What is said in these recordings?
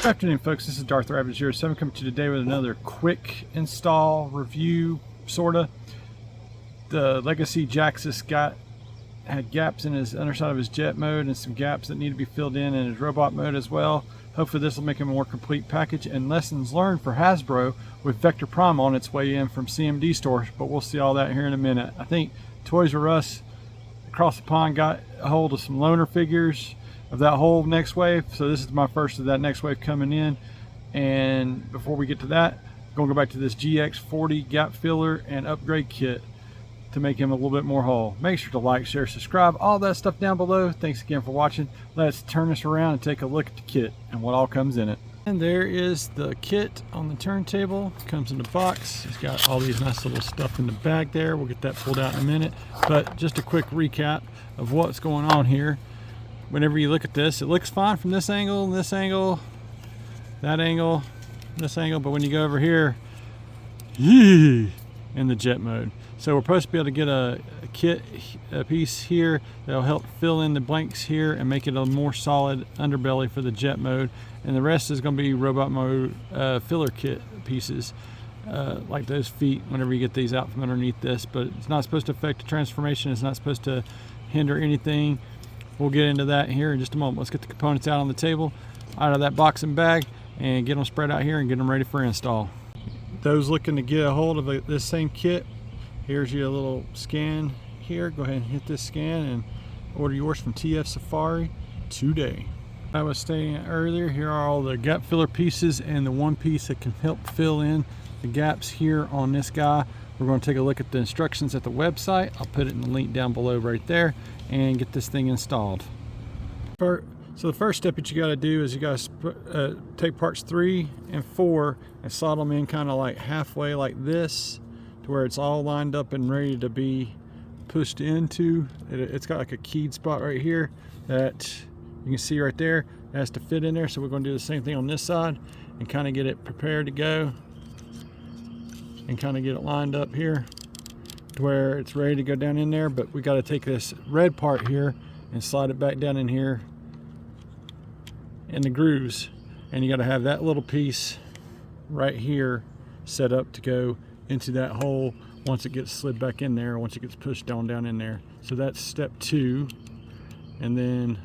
Good afternoon, folks. This is Darth Rabbit 07 coming to you today with another quick install review, sorta. The Legacy Jhiaxus had gaps in his underside of his jet mode and some gaps that need to be filled in his robot mode as well. Hopefully this will make him a more complete package, and lessons learned for Hasbro with Vector Prime on its way in from CMD stores, but we'll see all that here in a minute. I think Toys R Us across the pond got a hold of some loaner figures of that whole next wave, so this is my first of that next wave coming in. And before we get to that, I'm going to go back to this GX-40 gap filler and upgrade kit to make him a little bit more whole. Make sure to like, share, subscribe, all that stuff down below. Thanks again for watching. Let's turn this around and take a look at the kit and what all comes in it. And there is the kit on the turntable. It comes in the box. It's got all these nice little stuff in the bag there. We'll get that pulled out in a minute, but just a quick recap of what's going on here. Whenever you look at this, it looks fine from this angle, that angle, this angle, but when you go over here, in the jet mode. So we're supposed to be able to get a piece here that'll help fill in the blanks here and make it a more solid underbelly for the jet mode. And the rest is going to be robot mode filler kit pieces, like those feet whenever you get these out from underneath this. But it's not supposed to affect the transformation. It's not supposed to hinder anything. We'll get into that here in just a moment. Let's get the components out on the table, out of that box and bag, and get them spread out here and get them ready for install. Those looking to get a hold of this same kit, here's your little scan here. Go ahead and hit this scan and order yours from TF Safari today. I was saying earlier, here are all the gap filler pieces and the one piece that can help fill in the gaps here on this guy. We're going to take a look at the instructions at the website. I'll put it in the link down below right there and get this thing installed. So the first step that you got to do is you got to take parts 3 and 4 and slot them in kind of like halfway like this, to where it's all lined up and ready to be pushed into. It's got like a keyed spot right here that you can see right there. It has to fit in there, so we're going to do the same thing on this side and kind of get it prepared to go and kind of get it lined up here to where it's ready to go down in there. But we got to take this red part here and slide it back down in here in the grooves, and you got to have that little piece right here set up to go into that hole once it gets slid back in there, once it gets pushed down in there. So that's step 2, and then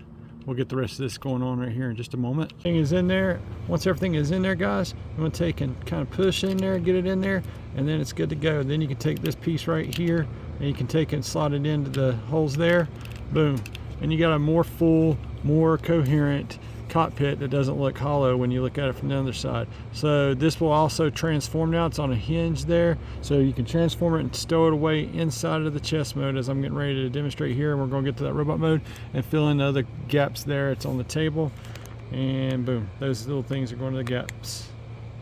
we'll get the rest of this going on right here in just a moment. Everything is in there. Once everything is in there, guys, I'm going to take and kind of push in there, get it in there, and then it's good to go. Then you can take this piece right here and you can take and slot it into the holes there. Boom. And you got a more full, more coherent cockpit that doesn't look hollow when you look at it from the other side. So this will also transform now. It's on a hinge there, so you can transform it and stow it away inside of the chest mode, as I'm getting ready to demonstrate here. And we're going to get to that robot mode and fill in the other gaps there. It's on the table, and boom, those little things are going to the gaps.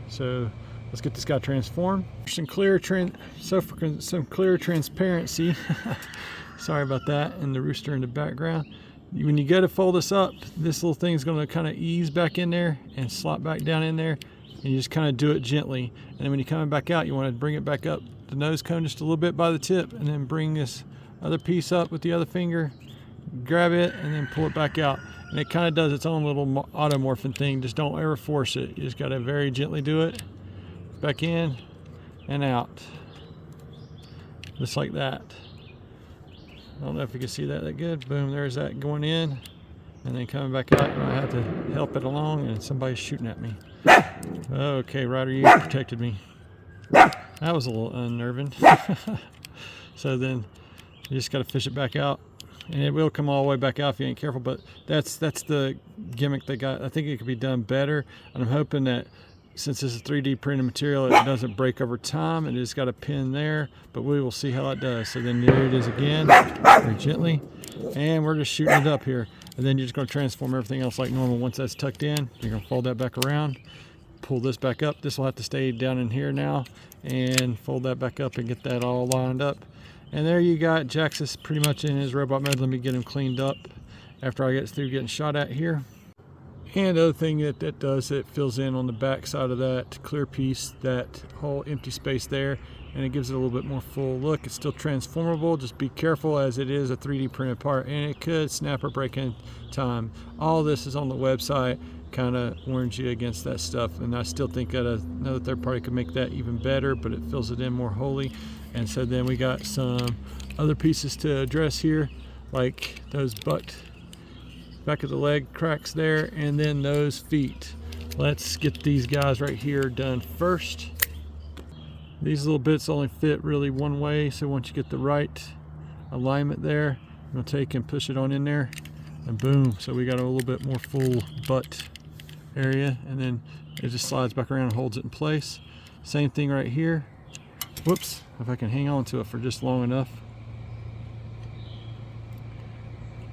So let's get this guy transformed. Some clear transparency. Sorry about that, and the rooster in the background. When you go to fold this up, this little thing is going to kind of ease back in there and slot back down in there, and you just kind of do it gently. And then when you're coming back out, you want to bring it back up the nose cone just a little bit by the tip, and then bring this other piece up with the other finger, grab it, and then pull it back out. And it kind of does its own little automorphing thing. Just don't ever force it. You just got to very gently do it. Back in and out, just like that. I don't know if you can see that good. Boom, there's that going in and then coming back out. And I have to help it along, and somebody's shooting at me. Okay, Ryder, you protected me. That was a little unnerving. So then you just got to fish it back out, and it will come all the way back out if you ain't careful. But that's the gimmick they got. I think it could be done better, and I'm hoping that since this is 3D printed material, it doesn't break over time. It just got a pin there, but we will see how it does. So then there it is again, very gently, and we're just shooting it up here. And then you're just going to transform everything else like normal. Once that's tucked in, you're going to fold that back around, pull this back up. This will have to stay down in here now, and fold that back up and get that all lined up. And there you got Jhiaxus pretty much in his robot mode. Let me get him cleaned up after I get through getting shot at here. And the other thing that does, it fills in on the back side of that clear piece, that whole empty space there, and it gives it a little bit more full look. It's still transformable, just be careful as it is a 3D printed part and it could snap or break in time. All this is on the website, kind of warns you against that stuff, and I still think that another third party could make that even better, but it fills it in more wholly. And so then we got some other pieces to address here, like those back of the leg cracks there, and then those feet. Let's get these guys right here done first. These little bits only fit really one way, so once you get the right alignment there, you'll take and push it on in there, and boom, so we got a little bit more full butt area, and then it just slides back around and holds it in place. Same thing right here. Whoops, if I can hang on to it for just long enough.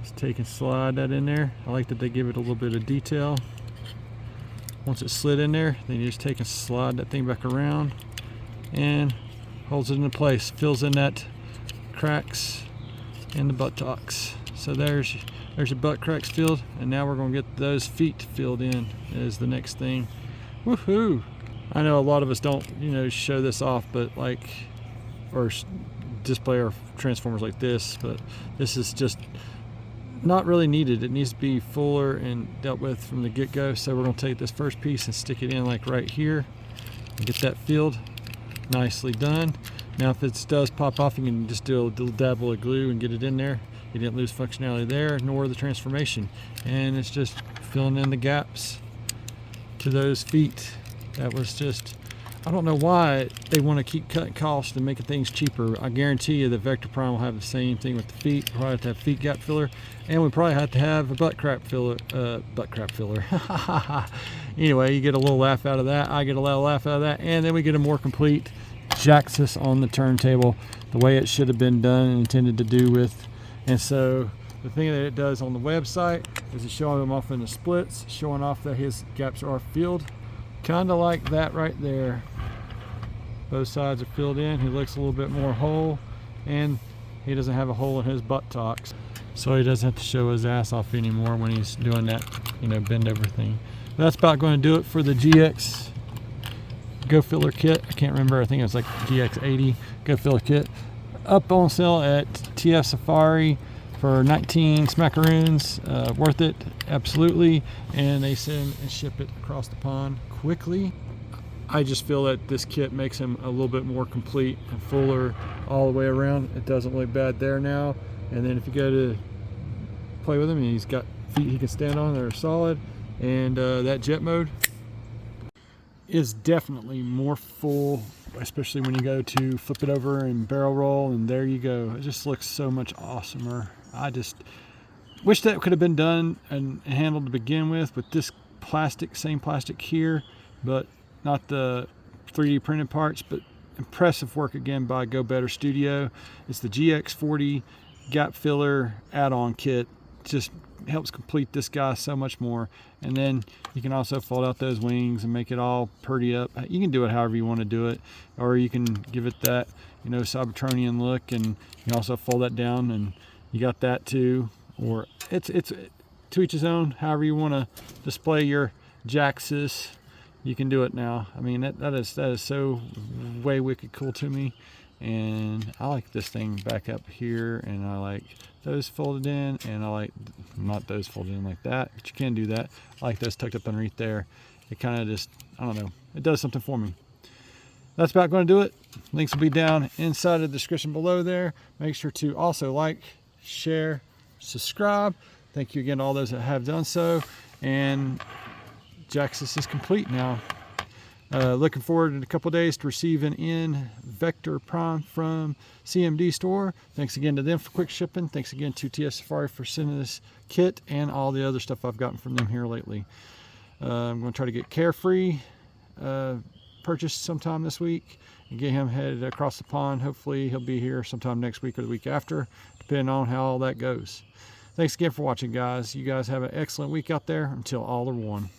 Just take and slide that in there. I like that they give it a little bit of detail. Once it's slid in there, then you just take and slide that thing back around and holds it into place, fills in that cracks in the buttocks. So there's your butt cracks filled, and now we're going to get those feet filled in is the next thing. Woohoo! I know a lot of us don't, show this off, but or display our transformers like this, but this is just not really needed. It needs to be fuller and dealt with from the get-go. So we're going to take this first piece and stick it in like right here and get that filled. Nicely done. Now if it does pop off, you can just do a little dabble of glue and get it in there. You didn't lose functionality there, nor the transformation. And it's just filling in the gaps to those feet. That was just, I don't know why they want to keep cutting costs and making things cheaper. I guarantee you that Vector Prime will have the same thing with the feet. We'll probably have to have feet gap filler, and we probably have to have a butt crap filler. Anyway, you get a little laugh out of that. I get a little laugh out of that, and then we get a more complete Jhiaxus on the turntable, the way it should have been done and intended to do with. And so the thing that it does on the website is it's showing them off in the splits, showing off that his gaps are filled. Kind of like that right there. Both sides are filled in. He looks a little bit more whole, and he doesn't have a hole in his buttocks, so he doesn't have to show his ass off anymore when he's doing that, bend over thing. But that's about going to do it for the GX Go Filler Kit. I can't remember. I think it was like GX-80 Go Filler Kit. Up on sale at TF Safari for 19 smackaroons. Worth it, absolutely. And they send and ship it across the pond quickly. I just feel that this kit makes him a little bit more complete and fuller all the way around. It doesn't look bad there now. And then if you go to play with him, he's got feet he can stand on that are solid. And that jet mode is definitely more full, especially when you go to flip it over and barrel roll, and there you go. It just looks so much awesomer. I just wish that could have been done and handled to begin with this same plastic here, but not the 3D printed parts. But impressive work again by Go Better Studio. It's the GX-40 gap filler add-on kit. Just helps complete this guy so much more. And then you can also fold out those wings and make it all purdy up. You can do it however you want to do it, or you can give it that Cybertronian look, and you can also fold that down and you got that too. Or it's to each his own. However you want to display your Jhiaxus, you can do it now. I mean, that is so way wicked cool to me. And I like this thing back up here, and I like those folded in, and I like not those folded in like that, but you can do that. I like those tucked up underneath there. It kind of just, I don't know, it does something for me. That's about going to do it. Links will be down inside of the description below there. Make sure to also like, share, subscribe. Thank you again to all those that have done so. And Jhiaxus is complete now. Looking forward in a couple days to receiving in Vector Prime from CMD Store. Thanks again to them for quick shipping. Thanks again to TS Safari for sending this kit and all the other stuff I've gotten from them here lately. I'm going to try to get Carefree purchased sometime this week and get him headed across the pond. Hopefully he'll be here sometime next week or the week after, depending on how all that goes. Thanks again for watching, guys. You guys have an excellent week out there. Until all are one.